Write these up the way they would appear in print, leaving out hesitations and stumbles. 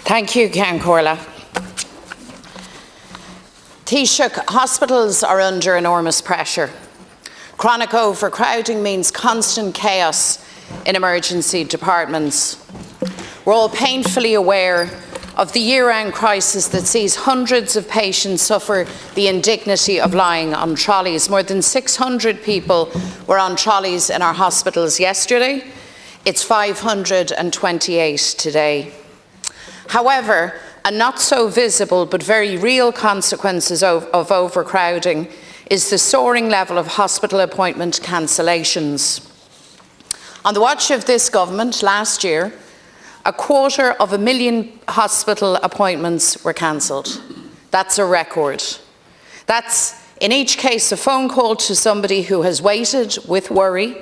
Thank you, Ceann Comhairle. Taoiseach, hospitals are under enormous pressure. Chronic overcrowding means constant chaos in emergency departments. We're all painfully aware of the year-round crisis that sees hundreds of patients suffer the indignity of lying on trolleys. More than 600 people were on trolleys in our hospitals yesterday. It's 528 today. However, a not so visible but very real consequences of overcrowding is the soaring level of hospital appointment cancellations. On the watch of this government last year, 250,000 hospital appointments were cancelled. That's a record. That's, in each case, a phone call to somebody who has waited with worry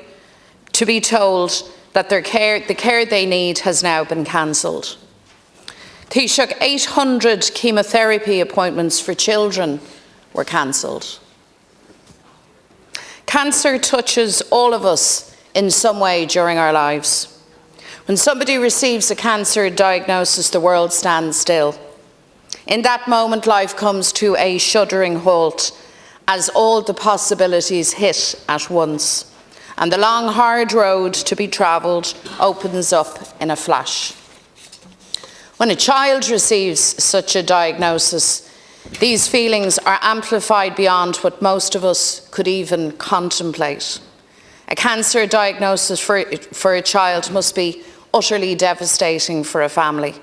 to be told that the care they need has now been cancelled. Taoiseach, 800 chemotherapy appointments for children were cancelled. Cancer touches all of us in some way during our lives. When somebody receives a cancer diagnosis, the world stands still. In that moment, life comes to a shuddering halt as all the possibilities hit at once, and the long, hard road to be travelled opens up in a flash. When a child receives such a diagnosis, these feelings are amplified beyond what most of us could even contemplate. A cancer diagnosis for a child must be utterly devastating for a family.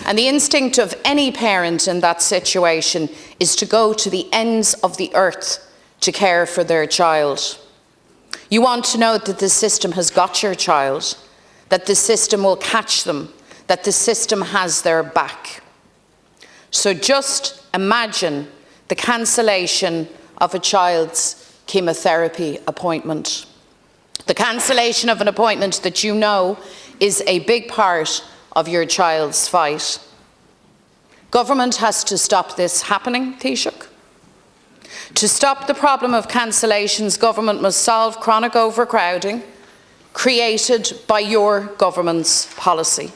And the instinct of any parent in that situation is to go to the ends of the earth to care for their child. You want to know that the system has got your child, that the system will catch them, that the system has their back. So just imagine the cancellation of a child's chemotherapy appointment. The cancellation of an appointment that you know is a big part of your child's fight. Government has to stop this happening, Taoiseach. To stop the problem of cancellations, government must solve chronic overcrowding created by your government's policy.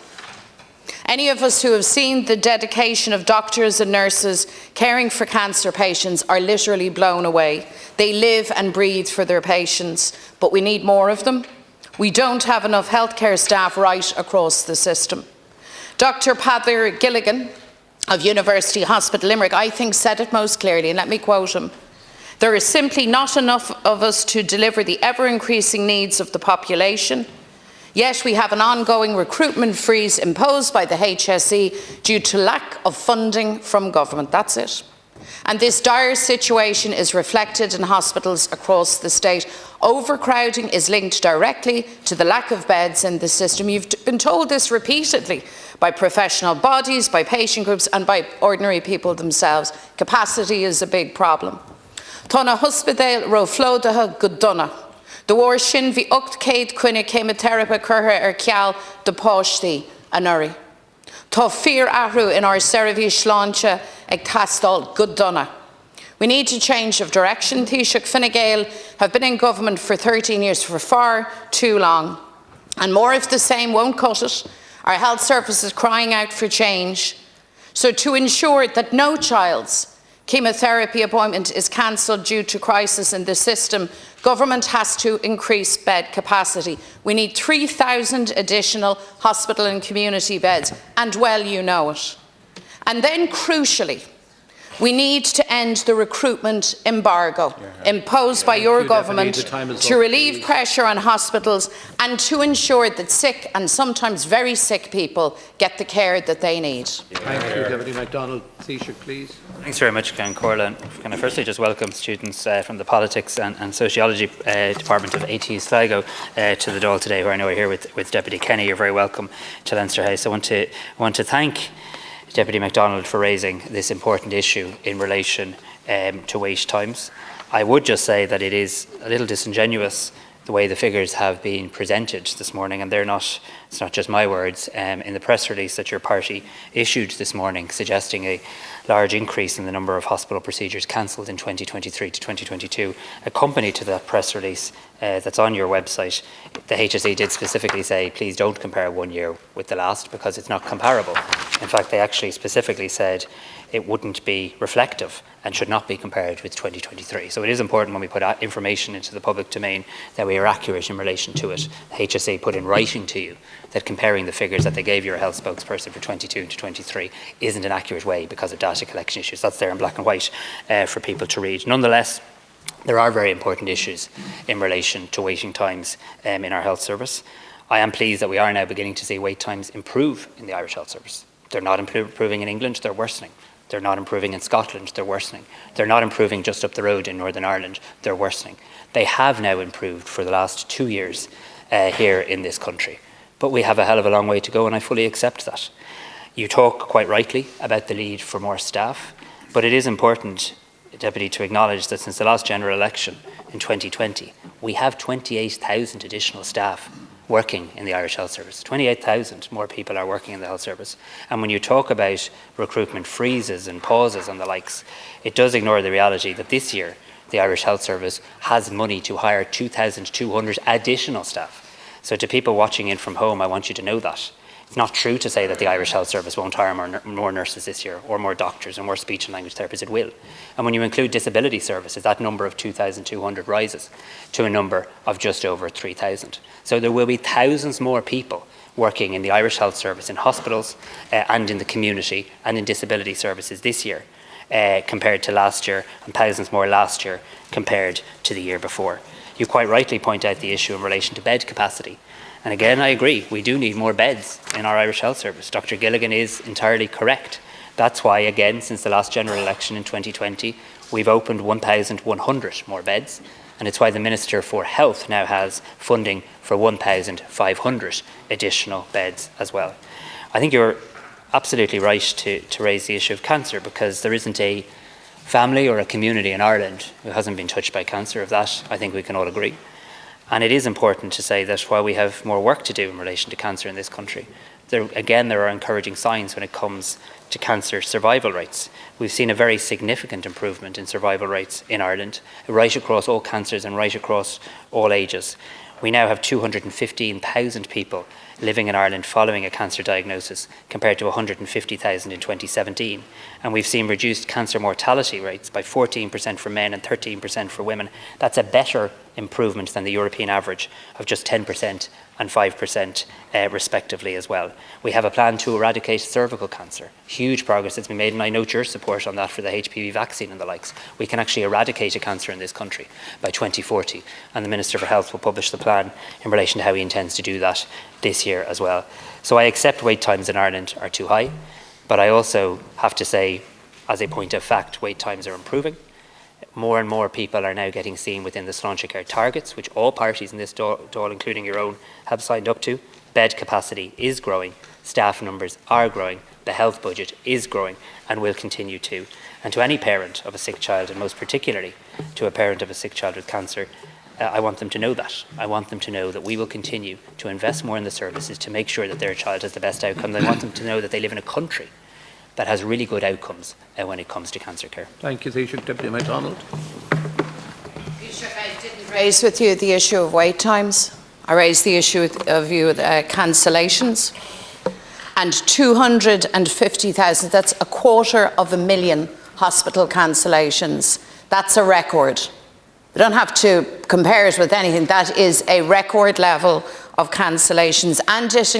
Any of us who have seen the dedication of doctors and nurses caring for cancer patients are literally blown away. They live and breathe for their patients, but we need more of them. We don't have enough healthcare staff right across the system. Dr. Peadar Gilligan of University Hospital Limerick, I think, said it most clearly, and let me quote him. There is simply not enough of us to deliver the ever-increasing needs of the population. Yet we have an ongoing recruitment freeze imposed by the HSE due to lack of funding from government. That's it. And this dire situation is reflected in hospitals across the state. Overcrowding is linked directly to the lack of beds in the system. You've been told this repeatedly by professional bodies, by patient groups and by ordinary people themselves. Capacity is a big problem. Tána hospidéal ro flódatha go dona. The war sin bhí 800 cuine chemotherapy curtha ceall de páistí an uri. Tá fear ahrú in our service sláinte ag tastal go dona. We need a change of direction. Taoiseach, Fine Gael have been in government for 13 years, for far too long. And more of the same won't cut it. Our health service is crying out for change. So to ensure that no child's chemotherapy appointment is cancelled due to crisis in the system, government has to increase bed capacity. We need 3,000 additional hospital and community beds, and well you know it. And then crucially, we need to end the recruitment embargo imposed by your government to relieve pressure on hospitals and to ensure that sick and sometimes very sick people get the care that they need. Thank you, Deputy McDonald. Taoiseach, please. Thanks very much, Ceann Comhairle. Can I firstly just welcome students from the Politics and Sociology Department of AT Sligo to the Dáil today, who I know are here with Deputy Kenny. You're very welcome to Leinster House. I want to thank Deputy McDonald for raising this important issue in relation to wait times. I would just say that it is a little disingenuous the way the figures have been presented this morning, and it's not just my words. In the press release that your party issued this morning suggesting a large increase in the number of hospital procedures cancelled in 2023 to 2022, accompanied to that press release that's on your website, the HSE did specifically say, please don't compare one year with the last because it's not comparable. In fact, they actually specifically said it wouldn't be reflective and should not be compared with 2023. So it is important when we put information into the public domain that we are accurate in relation to it. HSE put in writing to you that comparing the figures that they gave your health spokesperson for 22 to 23 isn't an accurate way because of data collection issues. That's there in black and white for people to read. Nonetheless, there are very important issues in relation to waiting times in our health service. I am pleased that we are now beginning to see wait times improve in the Irish Health Service. They're not improving in England, they're worsening. They're not improving in Scotland, they're worsening. They're not improving just up the road in Northern Ireland, they're worsening. They have now improved for the last 2 years here in this country. But we have a hell of a long way to go, and I fully accept that. You talk quite rightly about the need for more staff, but it is important, Deputy, to acknowledge that since the last general election in 2020, we have 28,000 additional staff working in the Irish Health Service. 28,000 more people are working in the health service. And when you talk about recruitment freezes and pauses and the likes, it does ignore the reality that this year the Irish Health Service has money to hire 2,200 additional staff. So to people watching in from home, I want you to know that. It's not true to say that the Irish Health Service won't hire more nurses this year, or more doctors, or more speech and language therapists. It will. And when you include disability services, that number of 2,200 rises to a number of just over 3,000. So there will be thousands more people working in the Irish Health Service, in hospitals and in the community and in disability services this year compared to last year, and thousands more last year compared to the year before. You quite rightly point out the issue in relation to bed capacity. And again, I agree, we do need more beds in our Irish Health Service. Dr. Gilligan is entirely correct. That's why, again, since the last general election in 2020, we've opened 1,100 more beds. And it's why the Minister for Health now has funding for 1,500 additional beds as well. I think you're absolutely right to raise the issue of cancer, because there isn't a family or a community in Ireland who hasn't been touched by cancer. Of that, I think we can all agree. And it is important to say that while we have more work to do in relation to cancer in this country, there are encouraging signs when it comes to cancer survival rates. We've seen a very significant improvement in survival rates in Ireland, right across all cancers and right across all ages. We now have 215,000 people living in Ireland following a cancer diagnosis, compared to 150,000 in 2017. And we've seen reduced cancer mortality rates by 14% for men and 13% for women. That's a better improvement than the European average of just 10% and 5% respectively as well. We have a plan to eradicate cervical cancer. Huge progress has been made, and I note your support on that for the HPV vaccine and the likes. We can actually eradicate a cancer in this country by 2040, and the Minister for Health will publish the plan in relation to how he intends to do that this year as well. So I accept wait times in Ireland are too high, but I also have to say, as a point of fact, wait times are improving. More and more people are now getting seen within the Sláinte Care targets, which all parties in this Dáil, including your own, have signed up to. Bed capacity is growing, staff numbers are growing, the health budget is growing and will continue to. And to any parent of a sick child, and most particularly to a parent of a sick child with cancer, I want them to know that. I want them to know that we will continue to invest more in the services to make sure that their child has the best outcome. I want them to know that they live in a country that has really good outcomes when it comes to cancer care. Thank you, Taoiseach. Deputy McDonald. Taoiseach, I didn't raise with you the issue of wait times. I raised the issue of cancellations. And 250,000, that's 250,000 hospital cancellations. That's a record. We don't have to compare it with anything. That is a record level of cancellations, and it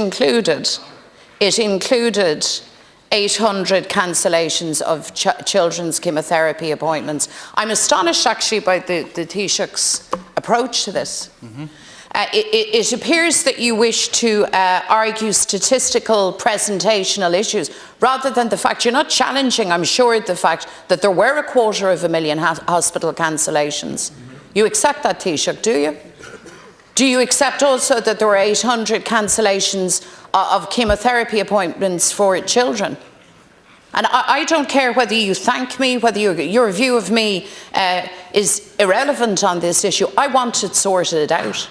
included 800 cancellations of children's chemotherapy appointments. I'm astonished actually by the Taoiseach's approach to this. It appears that you wish to argue statistical presentational issues rather than the fact. You're not challenging, I'm sure, the fact that there were 250,000 hospital cancellations. You accept that, Taoiseach, do you? Do you accept also that there were 800 cancellations of chemotherapy appointments for children? And I don't care whether you thank me, whether your view of me is irrelevant on this issue. I want it sorted out.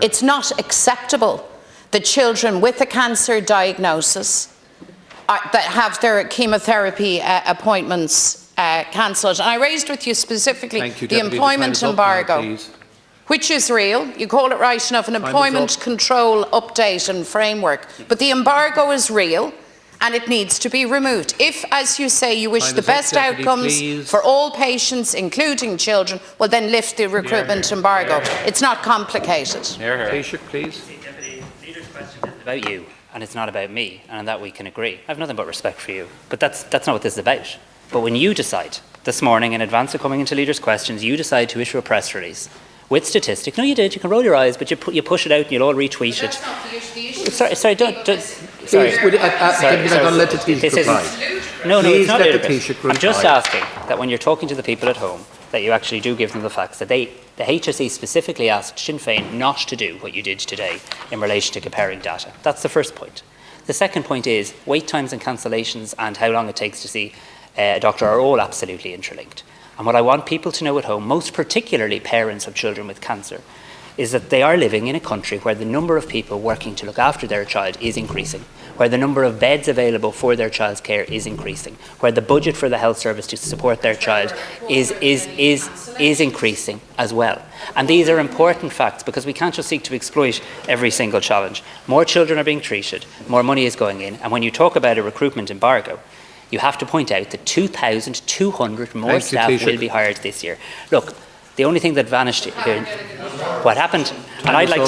It's not acceptable that children with a cancer diagnosis that have their chemotherapy appointments cancelled. And I raised with you specifically the employment embargo, which is real. You call it right enough, an employment control update and framework. But the embargo is real, and it needs to be removed. If, as you say, you wish Time the is up, best Deputy, outcomes please. for all patients, including children, well then lift the recruitment embargo. It's not complicated. Taoiseach, please. Deputy, Leader's question is about you, and it's not about me, and on that we can agree. I have nothing but respect for you, but that's not what this is about. But when you decide, this morning, in advance of coming into Leader's questions, you decide to issue a press release with statistics. No, you did. You can roll your eyes, but you push it out and you'll all retweet it. That's not the issue. Sorry, don't. Please, would I'm going to let the Taoiseach reply. No, Please it's not let the ludicrous. Taoiseach I'm just reply. asking that when you're talking to the people at home, that you actually do give them the facts that the HSE specifically asked Sinn Féin not to do what you did today in relation to comparing data. That's the first point. The second point is wait times and cancellations and how long it takes to see a doctor are all absolutely interlinked. And what I want people to know at home, most particularly parents of children with cancer, is that they are living in a country where the number of people working to look after their child is increasing, where the number of beds available for their child's care is increasing, where the budget for the health service to support their child is increasing as well. And these are important facts because we can't just seek to exploit every single challenge. More children are being treated, more money is going in, and when you talk about a recruitment embargo, you have to point out that 2,200 more staff will be hired this year. Look, the only thing that vanished here, what happened, and I'd like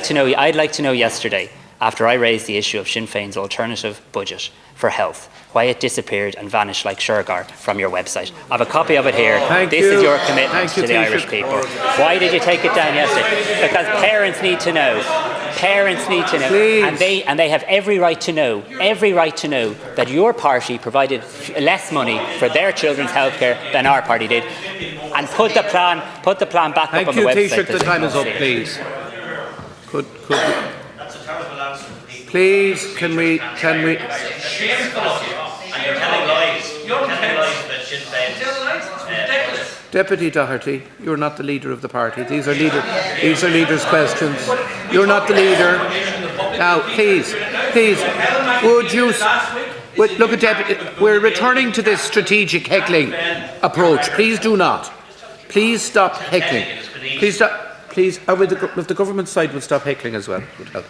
to know yesterday, after I raised the issue of Sinn Féin's alternative budget for health, why it disappeared and vanished like Shergar from your website. I have a copy of it here. This is your commitment to the Irish people. Why did you take it down yesterday? Because parents need to know. Parents need to know. Please. And they have every right to know that your party provided less money for their children's healthcare than our party did. And put the plan back up on the website. Taoiseach, the time is up, please. Could we? That's a terrible answer. Please, can we? Shameful of you. And you're telling lies. You're telling lies about Sinn Féin. Deputy Doherty, you're not the leader of the party. These are leaders' questions. You're not the leader. Now, please, would you? Look at Deputy. We're returning to this strategic heckling approach. Please do not. Please stop heckling. Please stop. Please, if the government side would stop heckling as well, would help.